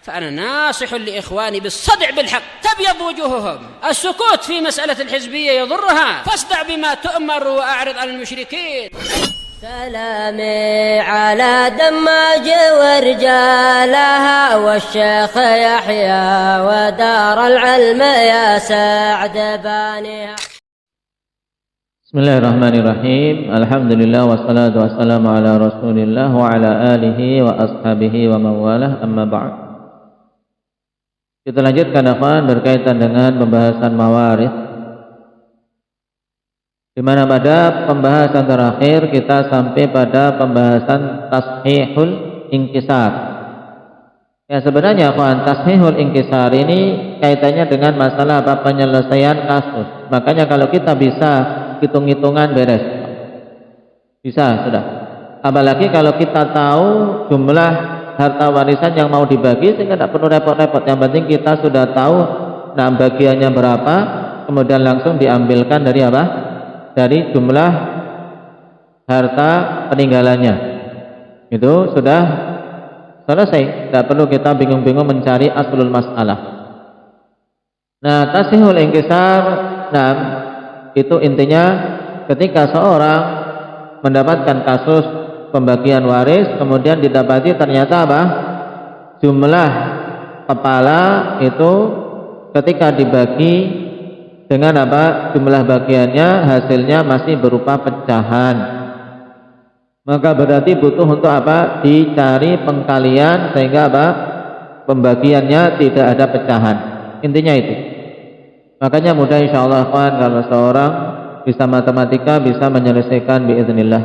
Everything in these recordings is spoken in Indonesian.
فأنا ناصح لإخواني بالصدع بالحق تبيض وجوههم. السكوت في مسألة الحزبية يضرها، فاصدع بما تؤمر وأعرض عن المشركين. سلامي على دماج ورجالها والشيخ يحيى ودار العلم يا سعد بانيها. Bismillahirrahmanirrahim. Alhamdulillah wassalatu wassalamu ala Rasulillah wa ala alihi wa ashabihi wa mawalah, amma ba'd. Kita lanjutkan akhwan berkaitan dengan pembahasan mawarith, di mana pada pembahasan terakhir kita sampai pada pembahasan tashihul inkisar. Ya, sebenarnya akhwan, tashihul inkisar ini kaitannya dengan masalah apa? Penyelesaian kasus. Makanya kalau kita bisa hitung-hitungan beres, bisa sudah. Apalagi kalau kita tahu jumlah harta warisan yang mau dibagi, sehingga tidak perlu repot-repot. Yang penting kita sudah tahu nah bagiannya berapa, kemudian langsung diambilkan dari apa? Dari jumlah harta peninggalannya. Itu sudah selesai. Tidak perlu kita bingung-bingung mencari aslul masalah. Nah, tasihul inkisar, nah itu intinya ketika seorang mendapatkan kasus pembagian waris, kemudian didapati ternyata apa? Jumlah kepala itu ketika dibagi dengan apa? Jumlah bagiannya hasilnya masih berupa pecahan. Maka berarti butuh untuk apa? Dicari pengkalian sehingga apa? Pembagiannya tidak ada pecahan. Intinya itu. Makanya mudah insyaallah kalau seorang bisa matematika bisa menyelesaikan biiznillah.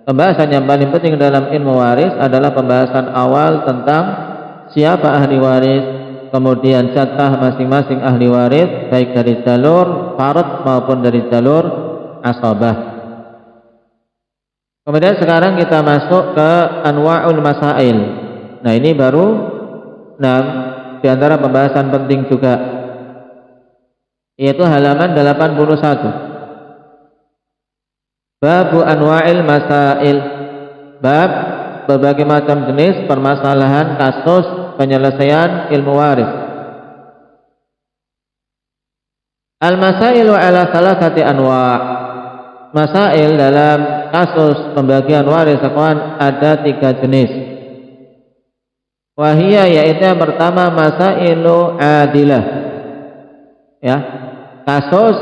Pembahasan yang paling penting dalam ilmu waris adalah pembahasan awal tentang siapa ahli waris, kemudian jatah masing-masing ahli waris baik dari jalur farad maupun dari jalur asabah. Kemudian sekarang kita masuk ke anwa'ul masail. Nah, ini baru di antara pembahasan penting juga, yaitu halaman 81. Babu anwa'il masail. Bab berbagai macam jenis permasalahan kasus penyelesaian ilmu waris. Al-masailu ala salasati anwa'. Masail dalam kasus pembagian waris akhwan ada 3 jenis. Wahia, yaitu yang pertama masailu adilah. Ya, kasus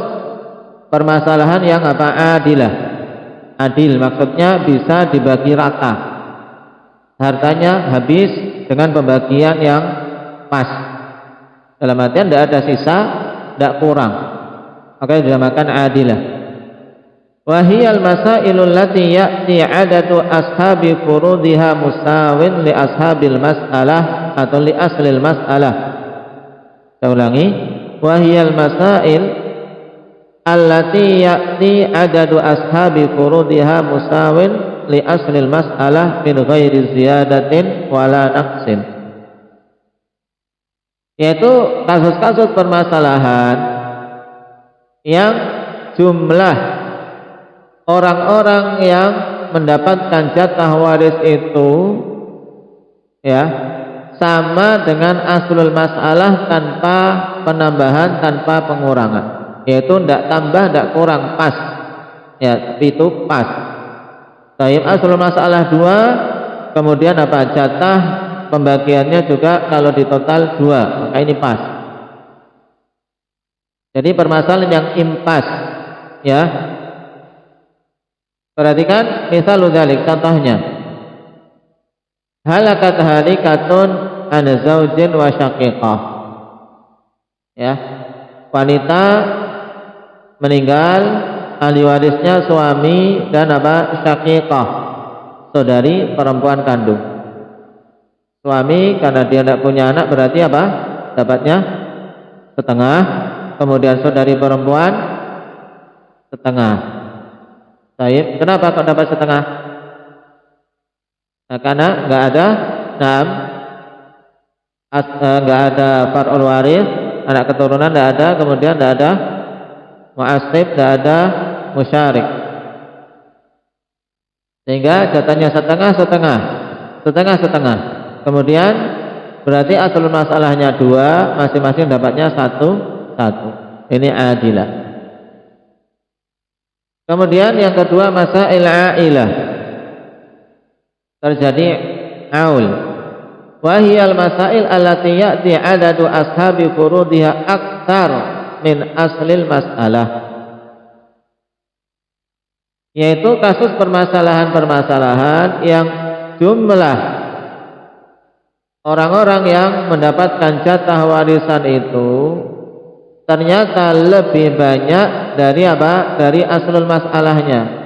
permasalahan yang apa? Adilah. Adil maksudnya bisa dibagi rata, hartanya habis dengan pembagian yang pas, dalam artian tidak ada sisa, tidak kurang, makanya dinamakan adilah. Wahiyal masailul lati ya'ti adadu ashabi furudiha musawin li ashabil mas'alah atau li aslil mas'alah. Saya ulangi, wahiyal masail allati ya'ti adadu ashabi furudiha musawin li aslil mas'alah min ghairi ziyadatin wala naqsin. Yaitu kasus-kasus permasalahan yang jumlah orang-orang yang mendapatkan jatah waris itu ya sama dengan aslul masalah tanpa penambahan, tanpa pengurangan, yaitu tidak tambah, tidak kurang, pas ya, itu pas. Taib aslul masalah 2, kemudian apa? Jatah pembagiannya juga kalau di total 2, maka ini pas. Jadi permasalahan yang impas ya. Perhatikan misal dzalik, contohnya halakat halikatun an zaujin wa syaqiqah. Ya, wanita meninggal, ahli warisnya suami dan apa? Syaqiqah, saudari perempuan kandung. Suami karena dia tidak punya anak berarti apa? Dapatnya setengah, kemudian saudari perempuan setengah. Baik, kenapa kok dapat setengah? Nah, karena nggak ada nggak ada far'ul waris, anak keturunan nggak ada, kemudian nggak ada mu'asib, nggak ada musyarik, sehingga jatahnya setengah. Kemudian Berarti asal masalahnya 2, masing-masing dapatnya 1. Ini adilah. Kemudian yang kedua masail ailah. Terjadi aul. Wahiyal masail allati ya'ti adadu ashabi furudiha aktsar min aslil mas'alah. Yaitu kasus permasalahan-permasalahan yang jumlah orang-orang yang mendapatkan jatah warisan itu ternyata lebih banyak dari apa? Dari aslul masalahnya.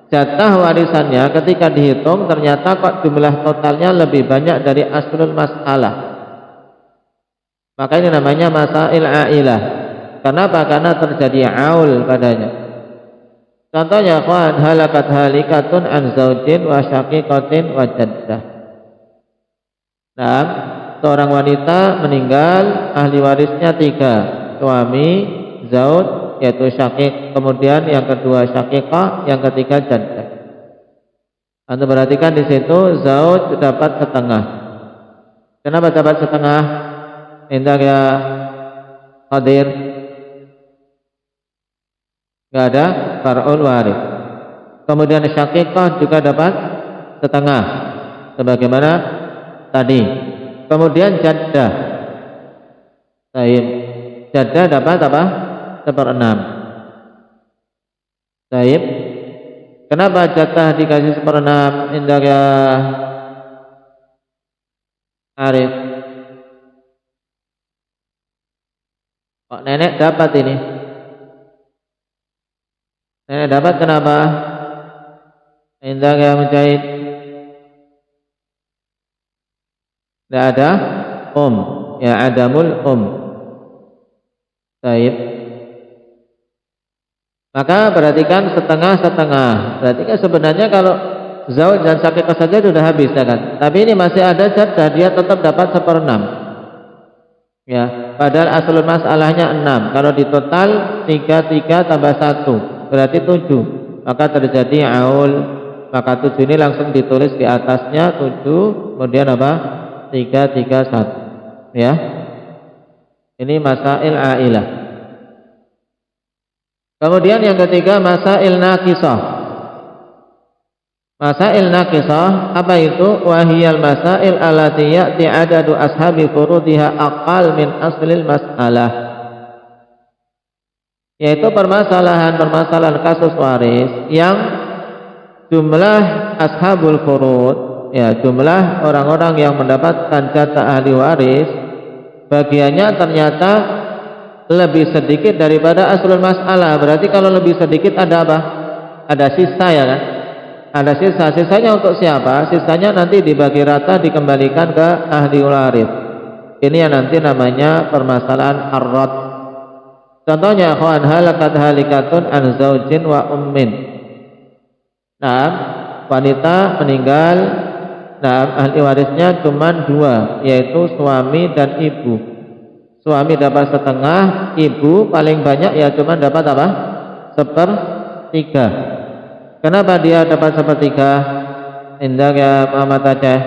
Jatah warisannya ketika dihitung ternyata kok jumlah totalnya lebih banyak dari aslul masalah. Maka ini namanya masail ailah. Kenapa? Karena terjadi aul padanya. Contohnya kawan halakat halikatun an zaujin wa syaqiqatin wa jaddah. Nah, seorang wanita meninggal, ahli warisnya 3. Suami, zauj, yaitu syaqiq, kemudian yang kedua syaqiqah, yang ketiga jaddah. Anda perhatikan di situ zauj dapat setengah. Kenapa dapat setengah? Indah ya hadir. Enggak ada far'ul waris. Kemudian syaqiqah juga dapat setengah sebagaimana tadi. Kemudian jaddah. Baik. Jaddah dapat apa? 1/6. Baik. Kenapa jatah dikasih 1/6? Indah ya Arif. Kok nenek dapat ini? Nenek dapat kenapa? Indah ya Mujahid. Tidak ada ya adamul Baik. Maka perhatikan setengah-setengah. Berarti kan sebenarnya kalau zauj dan syaqiqah saja sudah habis ya kan. Tapi ini masih ada jatah, dia tetap dapat 1/6. Ya, padahal aslul masalahnya 6. Kalau di total 3 tambah 1 berarti 7. Maka terjadi aul. Maka 7 ini langsung ditulis di atasnya 7, kemudian apa? 3 1. Ya. Ini masail ailah. Kemudian yang ketiga masail naqisah. Masail naqisah apa itu? Wahiyal masail allati ya'ti adadu ashabi furudiha aqal min aslil mas'alah. Yaitu permasalahan kasus waris yang jumlah ashabul furud, ya jumlah orang-orang yang mendapatkan jatah ahli waris bagiannya ternyata lebih sedikit daripada aslul masalah. Berarti kalau lebih sedikit ada apa? Ada sisa ya kan? Ada sisa. Sisanya untuk siapa? Sisanya nanti dibagi rata dikembalikan ke ahli waris. Ini yang nanti namanya permasalahan ar-rad. Contohnya akhwan halakat halikatun an zaujin wa ummin. Nah, wanita meninggal. Nah, ahli warisnya cuma 2, yaitu suami dan ibu. Suami dapat setengah, ibu paling banyak ya cuma dapat apa? 1/3. Kenapa dia dapat 1/3? Indah ya Muhammad Aceh.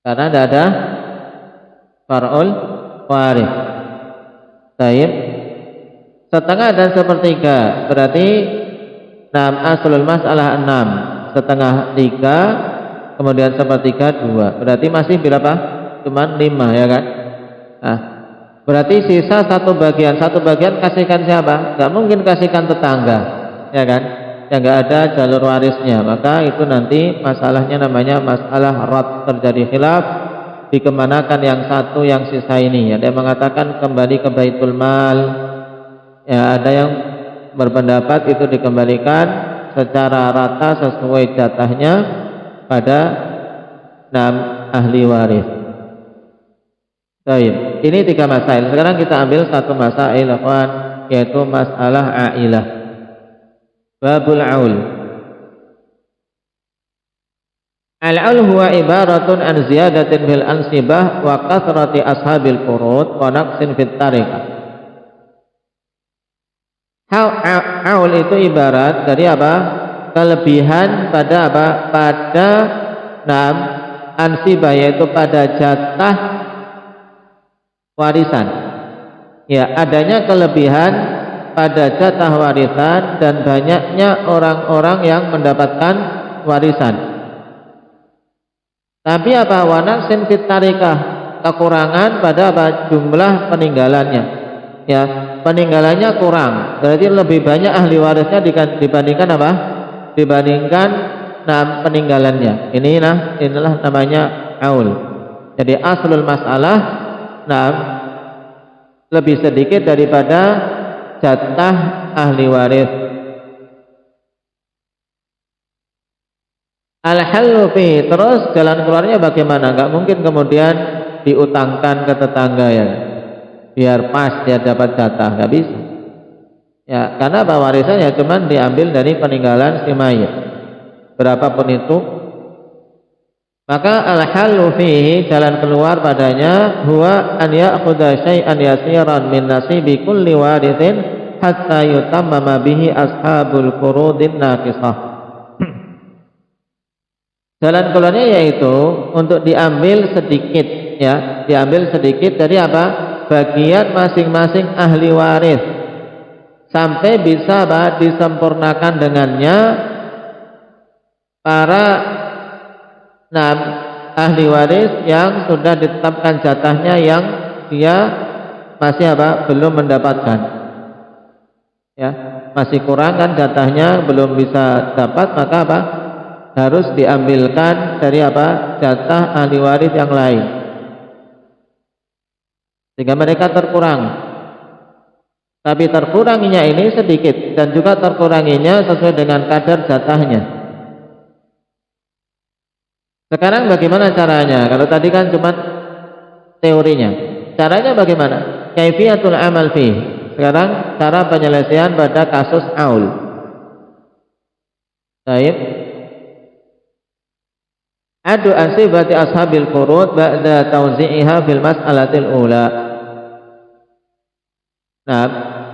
Karena tidak ada far'ul waris. Baik. Setengah dan 1/3 berarti 6 aslul masalah 6, setengah 3, kemudian 1/3 2. Berarti masih berapa? Cuman 5 ya kan? Nah, berarti sisa satu bagian kasihkan siapa? Gak mungkin kasihkan tetangga, ya kan? Yang gak ada jalur warisnya. Maka itu nanti masalahnya namanya masalah rad, terjadi khilaf dikemanakan yang satu yang sisa ini. Ada yang mengatakan kembali ke baitul mal. Ya, ada yang berpendapat itu dikembalikan secara rata sesuai jatahnya pada 6 ahli waris. Baik, ini 3 masail. Sekarang kita ambil satu masail yaitu masalah ailah. Babul aul. Al-aul huwa ibaratun an ziyadatin fil ansibah wa kathrati ashabil furud wa naqsin fit tariqah. Aul itu ibarat dari apa? kelebihan pada apa? Pada ansibah, yaitu pada jatah warisan. Ya, adanya kelebihan pada jatah warisan dan banyaknya orang-orang yang mendapatkan warisan. Tapi apa? Wa naqsin fit tarikah, kekurangan pada apa? Jumlah peninggalannya. Ya, peninggalannya kurang. Berarti lebih banyak ahli warisnya dibandingkan apa? Dibandingkan peninggalannya. Inilah namanya aul. Jadi aslul masalah lebih sedikit daripada jatah ahli waris. Al-hallu fi, terus jalan keluarnya bagaimana? Enggak mungkin kemudian diutangkan ke tetangga ya, biar pas dia dapat jatah, enggak bisa. Ya, karena apa? Warisannya cuma diambil dari peninggalan si mayit, berapapun itu. Maka al-hallu fihi, jalan keluar padanya, huwa an ya'khudha syai'an yasiran min nasibi kulli warithin hatta yutammama bihi ashabul furudin naqisah. Jalan keluarnya yaitu untuk diambil sedikit, ya, diambil sedikit dari apa? Bagian masing-masing ahli waris, sampai bisa apa? Disempurnakan dengannya para ahli waris yang sudah ditetapkan jatahnya, yang dia masih apa? Belum mendapatkan. Ya, masih kurang kan jatahnya, belum bisa dapat, maka apa? Harus diambilkan dari apa? Jatah ahli waris yang lain, sehingga mereka terkurang. Tapi terkuranginya ini sedikit, dan juga terkuranginya sesuai dengan kadar jatahnya. Sekarang bagaimana caranya? Kalau tadi kan cuma teorinya, caranya bagaimana? Kaifiyatul amal fi. Sekarang cara penyelesaian pada kasus aul. Baik. Adu ansibati ashabil furud ba'da tawzi'iha fil mas'alatil ula. Nah,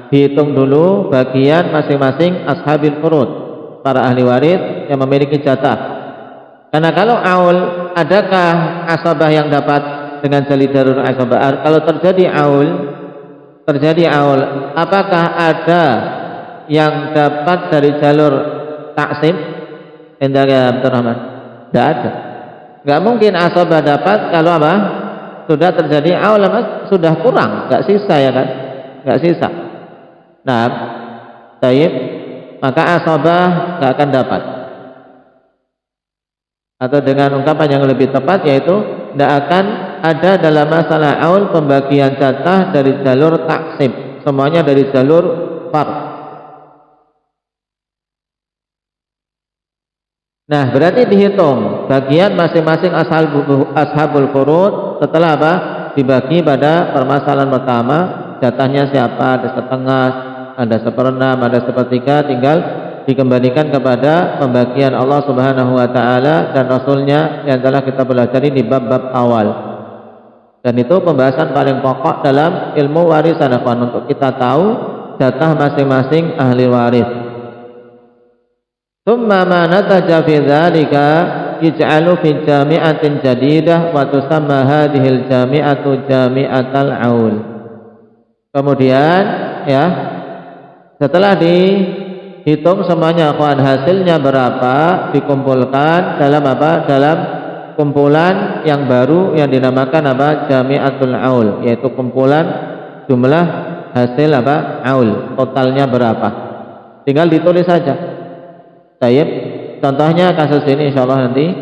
hitung dulu bagian masing-masing ashabil furud, para ahli waris yang memiliki jatah. Karena kalau aul, adakah asabah yang dapat dengan jali darur asabah? Kalau terjadi aul, apakah ada yang dapat dari jalur taksim? Endar ya Abdurrahman? Tidak ada. Nggak mungkin asabah dapat kalau apa? Sudah terjadi aul, sudah kurang, nggak sisa ya kan? Nggak sisa. Nah, taib, maka asabah nggak akan dapat. Atau dengan ungkapan yang lebih tepat, yaitu tidak akan ada dalam masalah aul pembagian jatah dari jalur taksib, semuanya dari jalur fard. Nah, berarti dihitung bagian masing-masing ashabul furud setelah apa? Dibagi pada permasalahan pertama, jatahnya siapa? Ada setengah, ada seperenam, ada sepertiga, tinggal dikembalikan kepada pembagian Allah Subhanahu wa taala dan Rasulnya yang telah kita pelajari di bab-bab awal. Dan itu pembahasan paling pokok dalam ilmu warisan, untuk kita tahu jatah masing-masing ahli waris. Thumma ma nataja fi dzalika yaj'alu fi jami'atin jadidah wa tusamma hadhil jami'atu jami'atal aul. Kemudian ya, setelah dihitung semuanya hasilnya berapa, dikumpulkan dalam apa? Dalam kumpulan yang baru yang dinamakan apa? Jami'atul aul, yaitu kumpulan jumlah hasil apa? Aul, totalnya berapa. Tinggal ditulis saja. Taib, contohnya kasus ini insyaallah nanti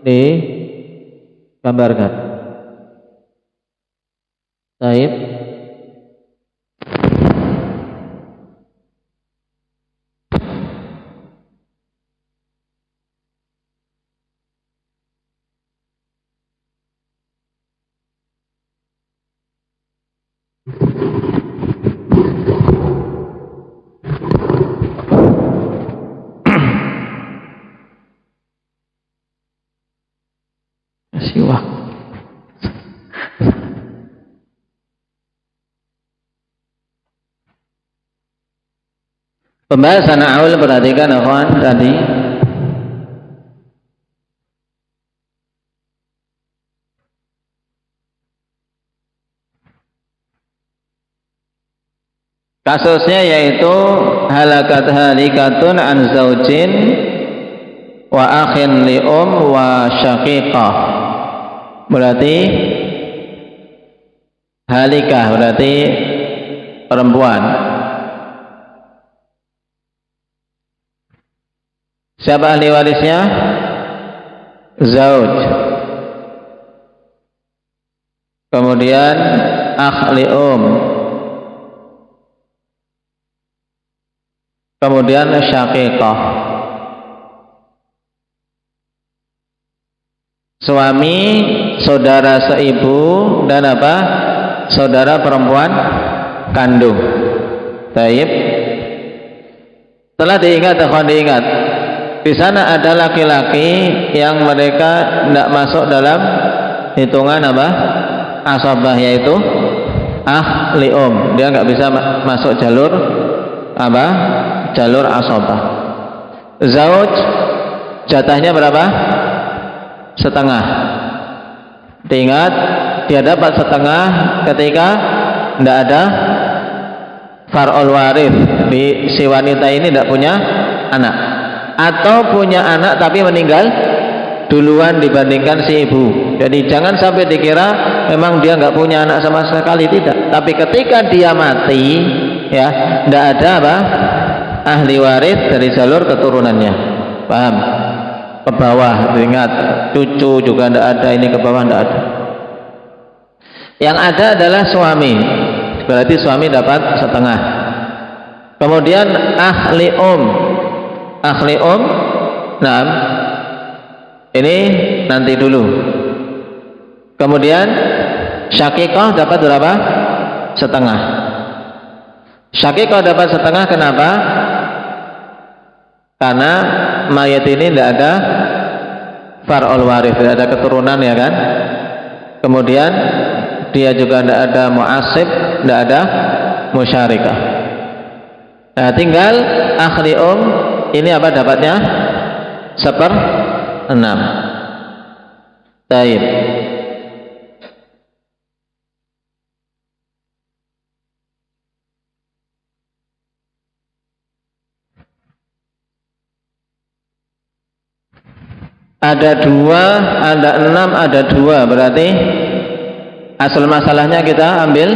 digambarkan. Taib. Siwa. Pembahasan aul, perhatikan akhwan tadi. Kasusnya yaitu halikatun an zaujin wa akhin li wa syaqiqah. Berarti halikah berarti perempuan. Siapa ahli warisnya? Zauj. Kemudian akh li kemudian syaqiqah. Suami, saudara seibu, dan apa? Saudara perempuan kandung. Baik. Telah diingat atau diingat? Di sana ada laki-laki yang mereka tidak masuk dalam hitungan apa? Asabah, yaitu ahli dia nggak bisa masuk jalur apa? Jalur asabah. Zauj jatahnya berapa? Setengah. Diingat, dia dapat setengah ketika tidak ada far'ul warith. Si wanita ini tidak punya anak, atau punya anak tapi meninggal duluan dibandingkan si ibu. Jadi jangan sampai dikira memang dia nggak punya anak sama sekali, tidak. Tapi ketika dia mati, ya, tidak ada apa? Ahli waris dari jalur keturunannya. Paham? Ke bawah, ingat, cucu juga tidak ada, ini ke bawah tidak ada. Yang ada adalah suami, berarti suami dapat setengah. Kemudian ahli nah, ini nanti dulu. Kemudian syaqiqah dapat berapa? Setengah. Syaqiqah dapat setengah, kenapa? Karena mayat ini tidak ada far'ul warith, tidak ada keturunan, ya kan? Kemudian dia juga tidak ada mu'asib, tidak ada musyarikah. Nah, tinggal ahli ini apa dapatnya? 1/6. Baik. Ada 2, ada 6, ada 2. Berarti asal masalahnya kita ambil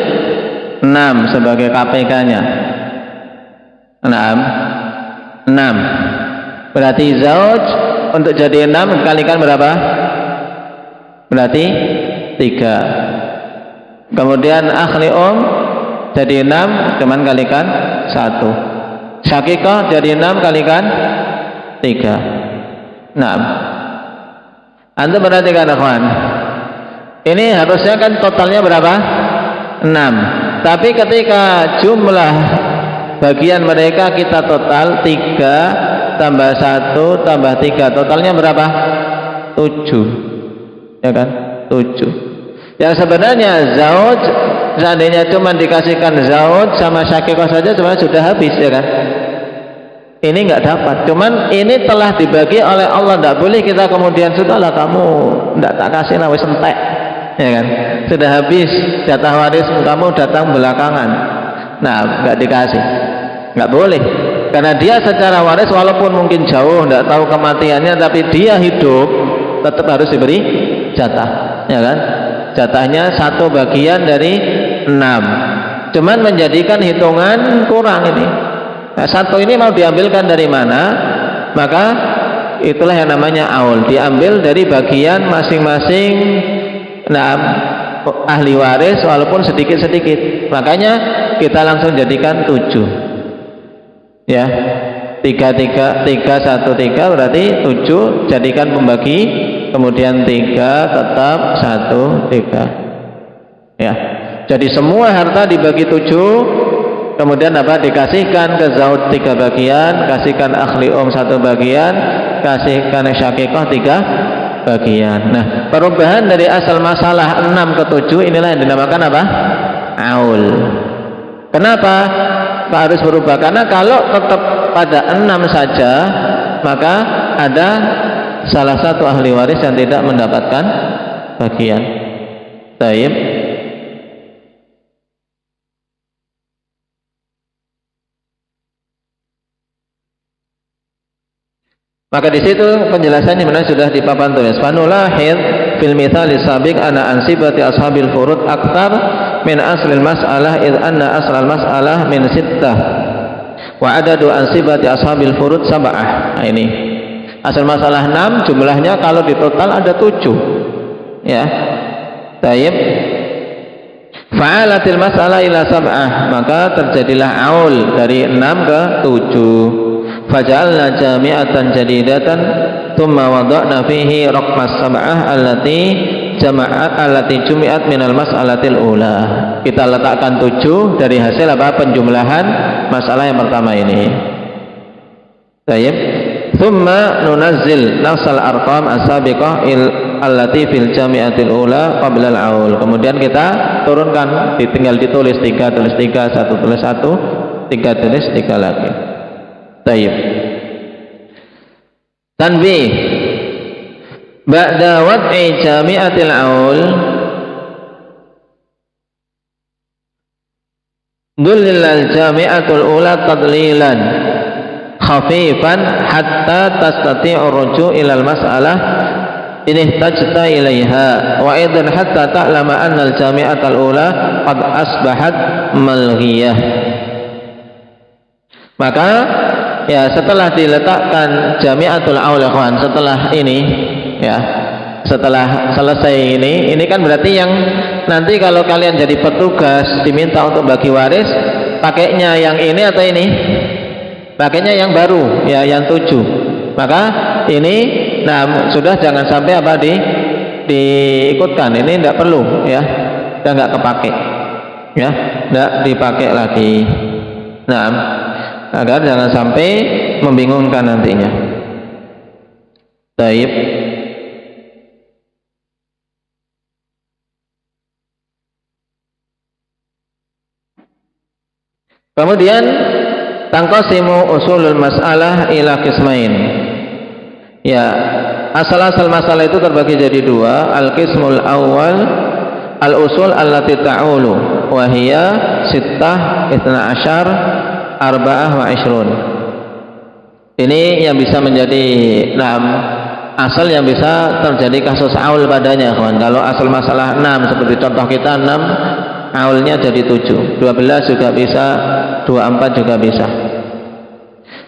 6 sebagai KPK-nya. 6. Berarti zauj untuk jadi 6 kalikan berapa? Berarti 3. Kemudian akhli jadi 6 cuman kalikan 1. Syaqiqah jadi 6 kalikan 3. 6. Antum perhatikan akhwan, ini harusnya kan totalnya berapa? 6. Tapi ketika jumlah bagian mereka kita total 3 tambah 1 tambah 3, totalnya berapa? 7, ya kan? 7. Yang sebenarnya zauj, seandainya cuma dikasihkan zauj sama syaqiqah saja sebenarnya sudah habis, ya kan? Ini nggak dapat, cuman ini telah dibagi oleh Allah. Tidak boleh kita kemudian sudahlah kamu tidak tak kasih wis entek, ya kan? Sudah habis jatah waris, kamu datang belakangan. Nah, nggak dikasih, nggak boleh, karena dia secara waris walaupun mungkin jauh, tidak tahu kematiannya, tapi dia hidup tetap harus diberi jatah, ya kan? Jatahnya 1 bagian dari 6, cuman menjadikan hitungan kurang ini. Nah, 1 ini mau diambilkan dari mana? Maka itulah yang namanya aul, diambil dari bagian masing-masing ahli waris walaupun sedikit-sedikit. Makanya kita langsung jadikan 7, ya, 3, 1, 3 berarti 7, jadikan pembagi, kemudian 3 tetap 1, 3, ya. Jadi semua harta dibagi 7. Kemudian apa? Dikasihkan ke zauj 3 bagian, kasihkan akhli 1 bagian, kasihkan syaqiqah 3 bagian. Nah, perubahan dari asal masalah 6 ke 7 inilah yang dinamakan apa? Aul. Kenapa Pak harus berubah? Karena kalau tetap pada 6 saja, maka ada salah satu ahli waris yang tidak mendapatkan bagian. Baik. Maka di situ penjelasannya benar sudah di papan tulis. Fanulahid fil mithali sabiq ana ansibati ashabil furud aktar min aslil mas'alah id anna aslal mas'alah min sittah wa adadu ansibati ashabil furud sab'ah. Nah, ini asal masalah 6, jumlahnya kalau di total ada 7. Ya. Baik. Fa'alatil mas'alah ila sab'ah, maka terjadilah aul dari 6 ke 7. Faja'alna jami'atan jadidatan thumma wada'na fihi raqmas sab'ah allati jumi'at minal mas'alatil ula. Kita letakkan 7 dari hasil apa? Penjumlahan masalah yang pertama ini. Baik. Thumma nunazzil nafsal arqam as-sabiqah allati fil jami'atil ula qabla al-aul. Kemudian kita turunkan, tinggal ditulis 3, tulis 3, 1 tulis 1, 3 tulis 3 lagi. Baik. Tanbih. Ba'da wad'i jami'atil aul dullilal jami'atul ula tadlilan khafifan hatta tastati'ur ruju' ilal mas'alah in ihtajta ilaiha wa idan hatta ta'lama anna al jami'atul ula qad asbahat malghiyah. Maka ya setelah diletakkan jami'atul aul ikhwan, setelah ini ya, setelah selesai ini kan berarti yang nanti kalau kalian jadi petugas diminta untuk bagi waris, pakainya yang ini atau ini? Pakainya yang baru ya, yang 7. Maka ini nah sudah jangan sampai apa diikutkan, ini tidak perlu ya, sudah nggak kepake ya, tidak dipakai lagi. Nah, agar jangan sampai membingungkan nantinya. Baik. Kemudian tangqasimu usulul mas'alah ila qismain. Ya, asal-asal masalah itu terbagi jadi 2. Al-qismul awal al-usul allati ta'ulu wa hiya sittah, 12, arba'ah wa ishrun. Ini yang bisa menjadi asal yang bisa terjadi kasus aul padanya, kawan. Kalau asal masalah 6 seperti contoh kita 6, aulnya jadi 7, 12 juga bisa, 24 juga bisa.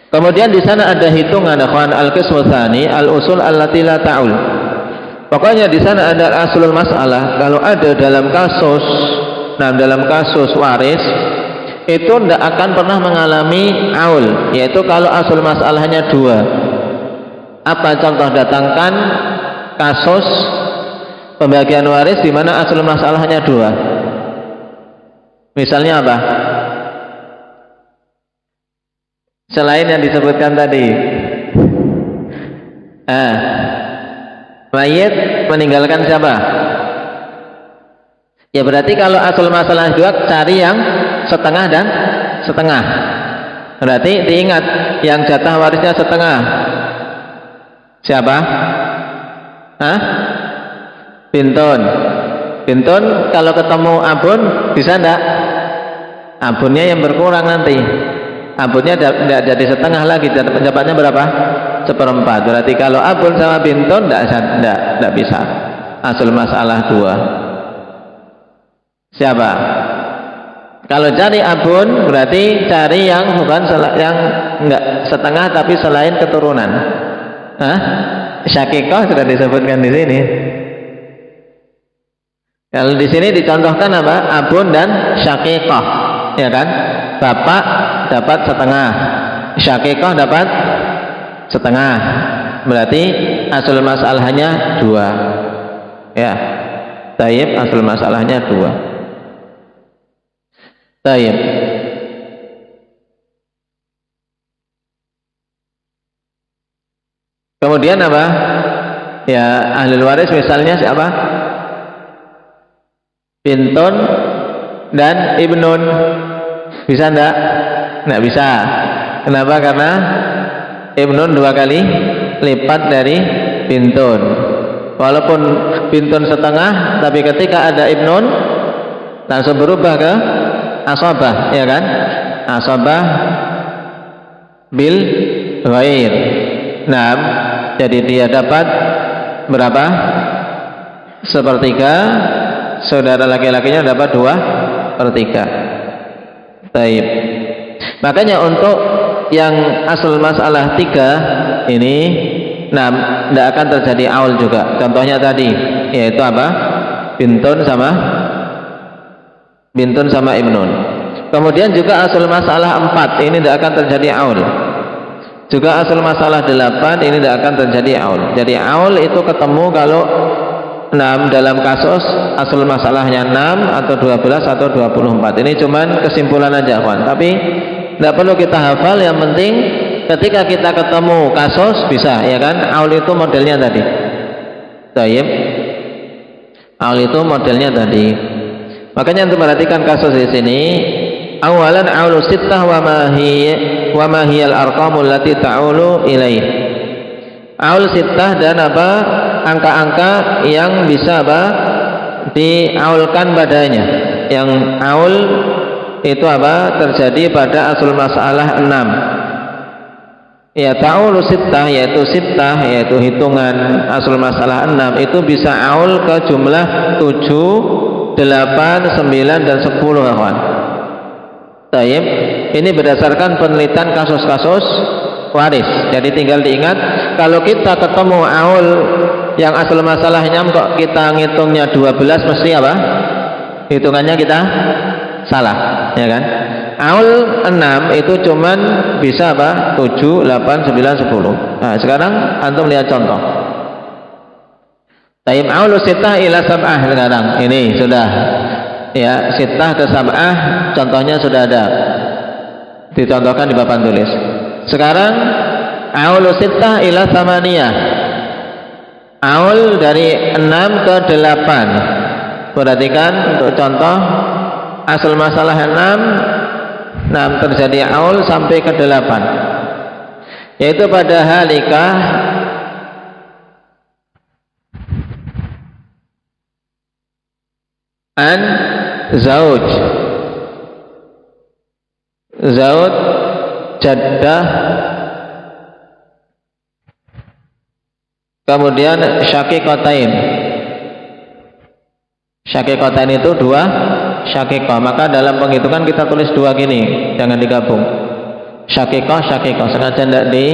Kemudian di sana ada hitungan, kawan. Al-qismu tsani al-usul allati la ta'ul. Pokoknya di sana ada aslul masalah. Kalau ada dalam kasus waris itu tidak akan pernah mengalami aul, yaitu kalau asal masalahnya 2. Apa contoh? Datangkan kasus pembagian waris di mana asal masalahnya 2. Misalnya apa? Selain yang disebutkan tadi. Mayit meninggalkan siapa? Ya berarti kalau asal masalah 2 cari yang setengah dan setengah. Berarti diingat yang jatah warisnya setengah siapa? Bintun. Bintun kalau ketemu abun bisa enggak? Abunnya yang berkurang nanti. Abunnya tidak jadi setengah lagi, dapatnya berapa? 1/4. Berarti kalau abun sama bintun tidak bisa. Asal masalah 2. Siapa? Kalau cari abun berarti cari yang bukan yang enggak setengah tapi selain keturunan. Syakikoh sudah disebutkan di sini. Kalau di sini dicontohkan apa? Abun dan syakikoh, ya kan? Bapak dapat setengah, syakikoh dapat setengah. Berarti asal masalahnya 2. Ya. Taib asal masalahnya 2. Taib. Kemudian apa? Ya, ahli waris misalnya siapa? Bintun dan ibnun. Bisa enggak? Enggak bisa. Kenapa? Karena ibnun 2 kali lipat dari bintun. Walaupun bintun setengah, tapi ketika ada ibnun langsung berubah ke asobah, ya kan? Asobah bil ghair. Nah, jadi dia dapat berapa? Sepertiga. Saudara laki-lakinya dapat 2/3. Baik. Makanya untuk yang asal masalah 3 ini, nah, tidak akan terjadi aul juga. Contohnya tadi, yaitu apa? Bintun sama ibnun. Kemudian juga asal masalah 4 ini tidak akan terjadi aul. Juga asal masalah 8 ini tidak akan terjadi aul. Jadi aul itu ketemu kalau 6 dalam kasus asal masalahnya 6 atau 12 atau 24. Ini cuman kesimpulan aja, kawan. Tapi tidak perlu kita hafal, yang penting ketika kita ketemu kasus bisa, ya kan? Aul itu modelnya tadi. Baik. Aul itu modelnya tadi. Makanya untuk perhatikan kasus di sini. Awalan aulu sittah wa ma hiyal arqamul lati ta'ulu ilaih. Aul sittah dan apa? Angka-angka yang bisa apa? Diaulkan padanya. Yang aul itu apa? Terjadi pada asal masalah 6. Ya, ta'ulu sittah yaitu hitungan asal masalah 6 itu bisa aul ke jumlah 7, 8, 9 dan 10, kawan. Taib, ini berdasarkan penelitian kasus-kasus waris. Jadi tinggal diingat, kalau kita ketemu aul yang asal masalahnya kok kita ngitungnya 12, mesti apa? Hitungannya kita salah, ya kan? Aul 6 itu cuman bisa apa? 7, 8, 9, 10. Nah, sekarang antum lihat contoh. Taib, aul sittah ila sab'ah sekarang. Ini sudah. Ya, sittah ke sab'ah contohnya sudah ada, dicontohkan di papan tulis. Sekarang aulu sittah ila samaniyah, aul dari 6 ke 8. Perhatikan untuk contoh asal masalah 6 terjadi aul sampai ke 8, yaitu pada halikah an zauj jaddah, kemudian syakikotain. Syakikotain itu 2 syakikoh. Maka dalam penghitungan kita tulis 2 gini, jangan digabung. Syakikoh, sengaja tidak di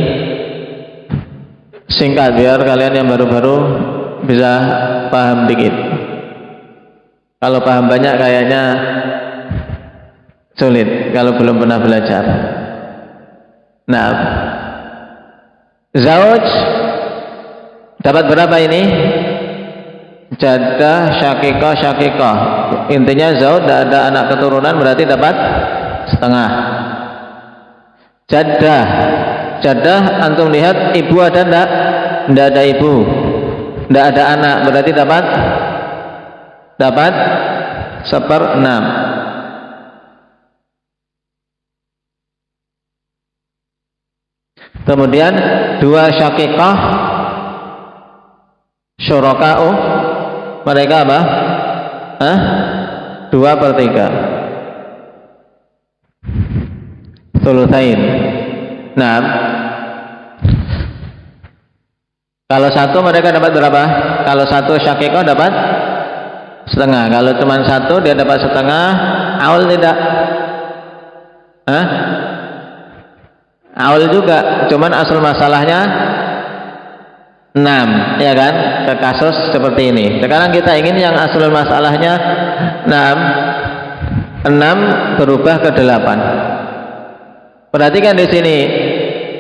singkat biar kalian yang baru-baru bisa paham dikit. Kalau paham banyak kayaknya sulit kalau belum pernah belajar. Nah, zauj dapat berapa ini? Jaddah, syakikoh. Intinya zauj tidak ada anak keturunan, berarti dapat setengah. Jaddah antum lihat ibu ada enggak? Tidak ada ibu, tidak ada anak, berarti dapat 1/6. Kemudian 2 syakikah syuraka'u, mereka apa? 2/3. Thulutsain. Nah, kalau 1 mereka dapat berapa? Kalau 1 syakikah dapat setengah. Kalau cuma 1 dia dapat setengah. Aul tidak? Aul juga, cuman asal masalahnya 6, ya kan? Ke kasus seperti ini. Sekarang kita ingin yang asal masalahnya 6 berubah ke 8. Perhatikan di sini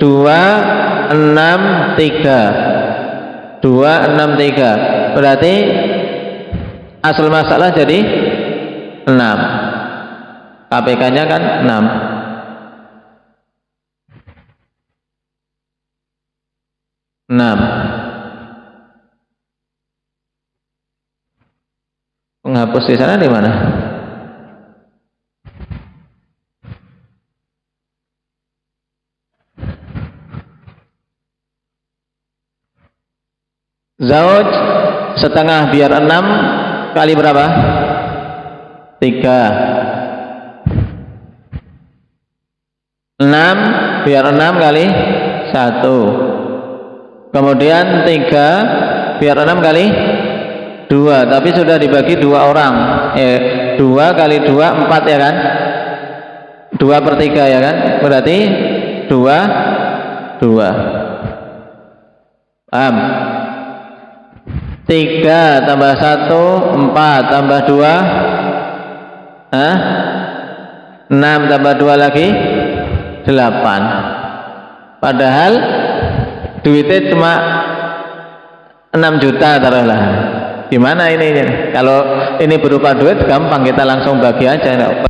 2, 6, 3. 2, 6, 3. Berarti asal masalah jadi 6. KPK-nya kan 6. Penghapus di sana di mana? Zauj setengah biar 6 kali berapa? 3. 6 biar 6 kali 1. Kemudian 3 biar 6 kali 2, tapi sudah dibagi 2 orang. 2 kali 2 4 ya kan? 2/3 ya kan? Berarti 2 2. Paham? 3 tambah 1 4 tambah 2 6 tambah 2 lagi 8. Padahal duitnya cuma 6 juta taruhlah. Gimana ini? Kalau ini berupa duit gampang, kita langsung bagi aja.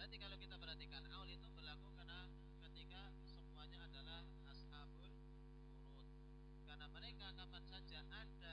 Berarti kalau kita perhatikan aul itu berlaku karena ketika semuanya adalah ashabul furud. Karena mereka kapan saja ada